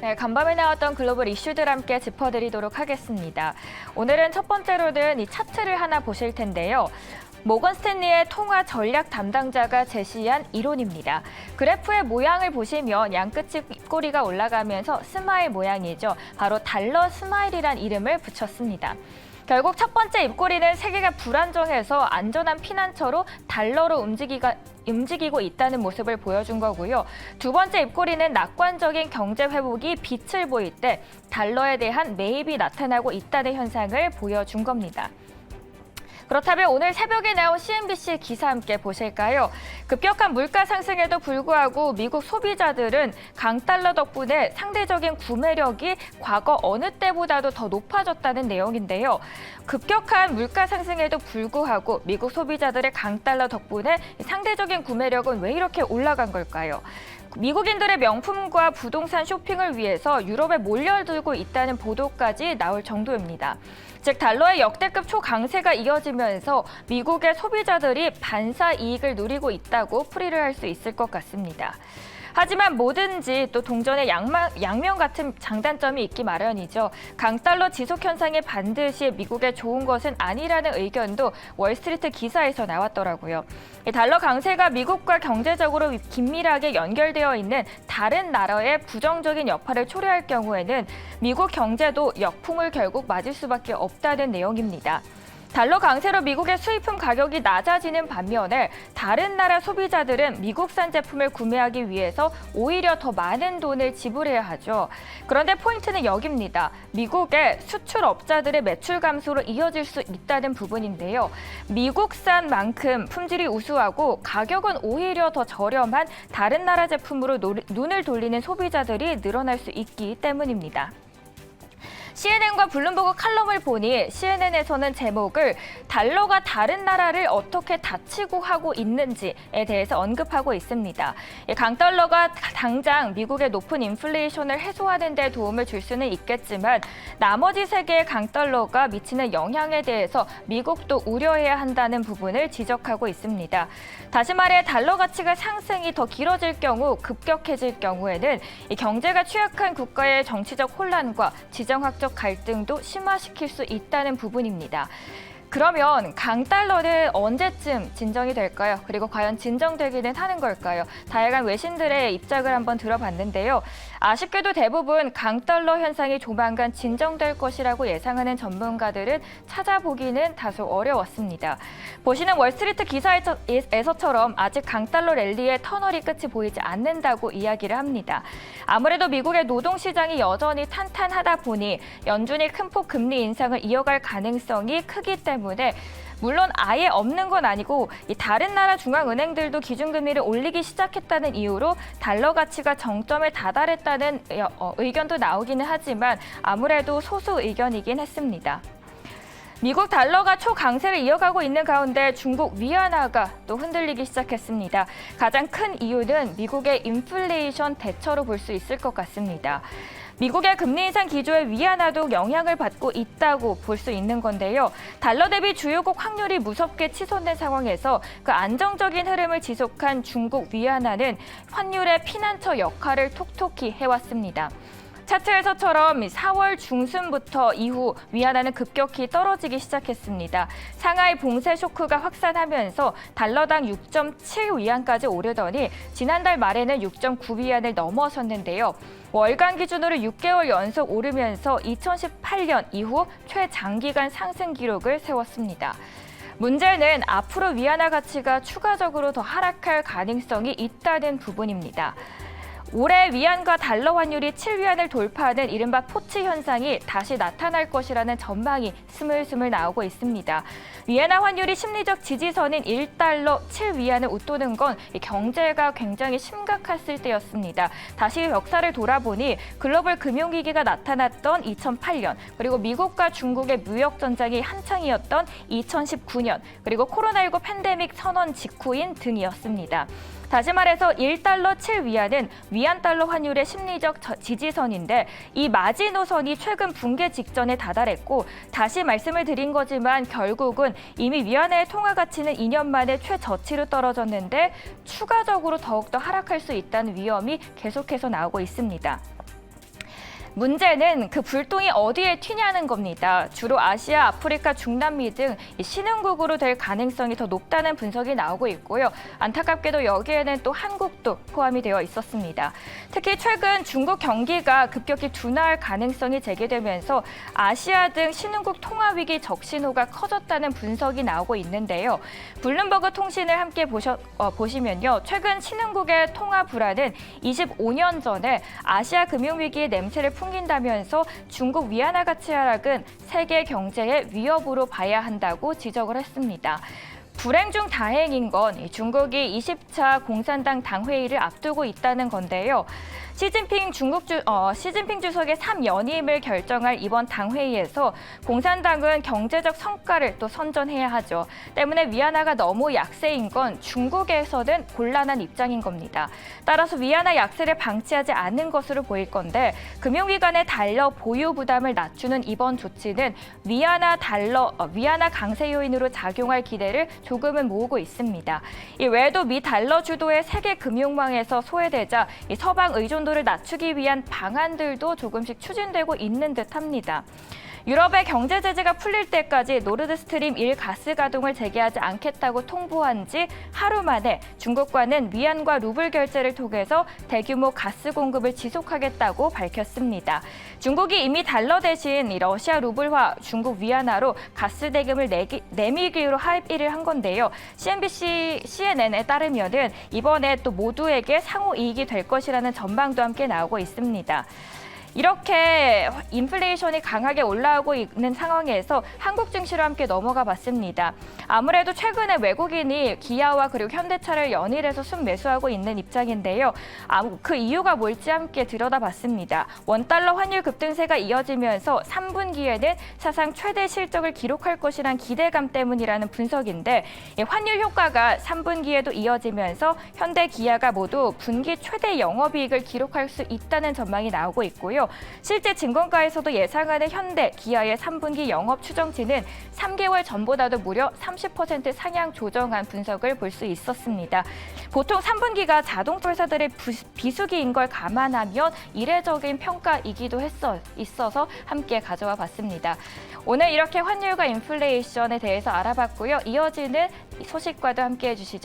네, 간밤에 나왔던 글로벌 이슈들 함께 짚어드리도록 하겠습니다. 오늘은 첫 번째로는 이 차트를 하나 보실 텐데요. 모건 스탠리의 통화 전략 담당자가 제시한 이론입니다. 그래프의 모양을 보시면 양끝이 입꼬리가 올라가면서 스마일 모양이죠. 바로 달러 스마일이란 이름을 붙였습니다. 결국 첫 번째 입꼬리는 세계가 불안정해서 안전한 피난처로 달러로 움직이고 있다는 모습을 보여준 거고요. 두 번째 입꼬리는 낙관적인 경제 회복이 빛을 보일 때 달러에 대한 매입이 나타나고 있다는 현상을 보여준 겁니다. 그렇다면 오늘 새벽에 나온 CNBC 기사 함께 보실까요? 급격한 물가 상승에도 불구하고 미국 소비자들은 강달러 덕분에 상대적인 구매력이 과거 어느 때보다도 더 높아졌다는 내용인데요. 급격한 물가 상승에도 불구하고 미국 소비자들의 강달러 덕분에 상대적인 구매력은 왜 이렇게 올라간 걸까요? 미국인들의 명품과 부동산 쇼핑을 위해서 유럽에 몰려들고 있다는 보도까지 나올 정도입니다. 즉 달러의 역대급 초강세가 이어지면서 미국의 소비자들이 반사 이익을 누리고 있다고 풀이를 할 수 있을 것 같습니다. 하지만 뭐든지 또 동전의 양면 같은 장단점이 있기 마련이죠. 강달러 지속 현상이 반드시 미국에 좋은 것은 아니라는 의견도 월스트리트 기사에서 나왔더라고요. 달러 강세가 미국과 경제적으로 긴밀하게 연결되어 있는 다른 나라의 부정적인 여파를 초래할 경우에는 미국 경제도 역풍을 결국 맞을 수밖에 없다는 내용입니다. 달러 강세로 미국의 수입품 가격이 낮아지는 반면에 다른 나라 소비자들은 미국산 제품을 구매하기 위해서 오히려 더 많은 돈을 지불해야 하죠. 그런데 포인트는 여기입니다. 미국의 수출업자들의 매출 감소로 이어질 수 있다는 부분인데요. 미국산만큼 품질이 우수하고 가격은 오히려 더 저렴한 다른 나라 제품으로 눈을 돌리는 소비자들이 늘어날 수 있기 때문입니다. CNN과 블룸버그 칼럼을 보니 CNN에서는 제목을 달러가 다른 나라를 어떻게 다치고 하고 있는지에 대해서 언급하고 있습니다. 강달러가 당장 미국의 높은 인플레이션을 해소하는 데 도움을 줄 수는 있겠지만 나머지 세계의 강달러가 미치는 영향에 대해서 미국도 우려해야 한다는 부분을 지적하고 있습니다. 다시 말해 달러 가치가 상승이 더 길어질 경우 급격해질 경우에는 경제가 취약한 국가의 정치적 혼란과 지정학적 갈등도 심화시킬 수 있다는 부분입니다. 그러면 강달러는 언제쯤 진정이 될까요? 그리고 과연 진정되기는 하는 걸까요? 다양한 외신들의 입장을 한번 들어봤는데요. 아쉽게도 대부분 강달러 현상이 조만간 진정될 것이라고 예상하는 전문가들은 찾아보기는 다소 어려웠습니다. 보시는 월스트리트 기사에서처럼 아직 강달러 랠리의 터널이 끝이 보이지 않는다고 이야기를 합니다. 아무래도 미국의 노동시장이 여전히 탄탄하다 보니 연준이 큰 폭 금리 인상을 이어갈 가능성이 크기 때문에 물론 아예 없는 건 아니고 다른 나라 중앙은행들도 기준금리를 올리기 시작했다는 이유로 달러 가치가 정점에 다다랐다는 의견도 나오기는 하지만 아무래도 소수 의견이긴 했습니다. 미국 달러가 초강세를 이어가고 있는 가운데 중국 위안화가 또 흔들리기 시작했습니다. 가장 큰 이유는 미국의 인플레이션 대처로 볼 수 있을 것 같습니다. 미국의 금리 인상 기조에 위안화도 영향을 받고 있다고 볼 수 있는 건데요. 달러 대비 주요국 환율이 무섭게 치솟는 상황에서 그 안정적인 흐름을 지속한 중국 위안화는 환율의 피난처 역할을 톡톡히 해왔습니다. 차트에서처럼 4월 중순부터 이후 위안화는 급격히 떨어지기 시작했습니다. 상하이 봉쇄 쇼크가 확산하면서 달러당 6.7위안까지 오르더니 지난달 말에는 6.9위안을 넘어섰는데요. 월간 기준으로 6개월 연속 오르면서 2018년 이후 최장기간 상승 기록을 세웠습니다. 문제는 앞으로 위안화 가치가 추가적으로 더 하락할 가능성이 있다는 부분입니다. 올해 위안과 달러 환율이 7위안을 돌파하는 이른바 포치 현상이 다시 나타날 것이라는 전망이 스물스물 나오고 있습니다. 위안화 환율이 심리적 지지선인 1달러 7위안을 웃도는 건 경제가 굉장히 심각했을 때였습니다. 다시 역사를 돌아보니 글로벌 금융위기가 나타났던 2008년, 그리고 미국과 중국의 무역 전쟁이 한창이었던 2019년, 그리고 코로나19 팬데믹 선언 직후인 등이었습니다. 다시 말해서 1달러 7위안은 위안달러 환율의 심리적 지지선인데 이 마지노선이 최근 붕괴 직전에 다다랐고 다시 말씀을 드린 거지만 결국은 이미 위안화의 통화 가치는 2년 만에 최저치로 떨어졌는데 추가적으로 더욱더 하락할 수 있다는 위험이 계속해서 나오고 있습니다. 문제는 그 불똥이 어디에 튀냐는 겁니다. 주로 아시아, 아프리카, 중남미 등 신흥국으로 될 가능성이 더 높다는 분석이 나오고 있고요. 안타깝게도 여기에는 또 한국도 포함이 되어 있었습니다. 특히 최근 중국 경기가 급격히 둔화할 가능성이 제기되면서 아시아 등 신흥국 통화 위기 적신호가 커졌다는 분석이 나오고 있는데요. 블룸버그 통신을 함께 보시면요. 최근 신흥국의 통화 불안은 25년 전에 아시아 금융위기의 냄새를 풍긴다면서 중국 위안화 가치 하락은 세계 경제의 위협으로 봐야 한다고 지적을 했습니다. 불행 중 다행인 건 중국이 20차 공산당 당회의를 앞두고 있다는 건데요. 시진핑 주석의 3연임을 결정할 이번 당회의에서 공산당은 경제적 성과를 또 선전해야 하죠. 때문에 위안화가 너무 약세인 건 중국에서는 곤란한 입장인 겁니다. 따라서 위안화 약세를 방치하지 않는 것으로 보일 건데 금융기관의 달러 보유 부담을 낮추는 이번 조치는 위안화 강세 요인으로 작용할 기대를 조금은 모으고 있습니다. 이 외에도 미 달러 주도의 세계 금융망에서 소외되자 이 서방 의존도를 낮추기 위한 방안들도 조금씩 추진되고 있는 듯합니다. 유럽의 경제 제재가 풀릴 때까지 노르드스트림 1 가스 가동을 재개하지 않겠다고 통보한 지 하루 만에 중국과는 위안과 루블 결제를 통해서 대규모 가스 공급을 지속하겠다고 밝혔습니다. 중국이 이미 달러 대신 러시아 루블화, 중국 위안화로 가스 대금을 내밀기로 합의를 한 건데요. CNN에 따르면은 이번에 또 모두에게 상호 이익이 될 것이라는 전망도 함께 나오고 있습니다. 이렇게 인플레이션이 강하게 올라오고 있는 상황에서 한국 증시로 함께 넘어가 봤습니다. 아무래도 최근에 외국인이 기아와 그리고 현대차를 연일해서 순매수하고 있는 입장인데요. 그 이유가 뭘지 함께 들여다봤습니다. 원달러 환율 급등세가 이어지면서 3분기에는 사상 최대 실적을 기록할 것이란 기대감 때문이라는 분석인데 환율 효과가 3분기에도 이어지면서 현대, 기아가 모두 분기 최대 영업이익을 기록할 수 있다는 전망이 나오고 있고요. 실제 증권가에서도 예상하는 현대, 기아의 3분기 영업 추정치는 3개월 전보다도 무려 30% 상향 조정한 분석을 볼 수 있었습니다. 보통 3분기가 자동차 회사들의 비수기인 걸 감안하면 이례적인 평가이기도 있어서 함께 가져와 봤습니다. 오늘 이렇게 환율과 인플레이션에 대해서 알아봤고요. 이어지는 소식과도 함께 해주시죠.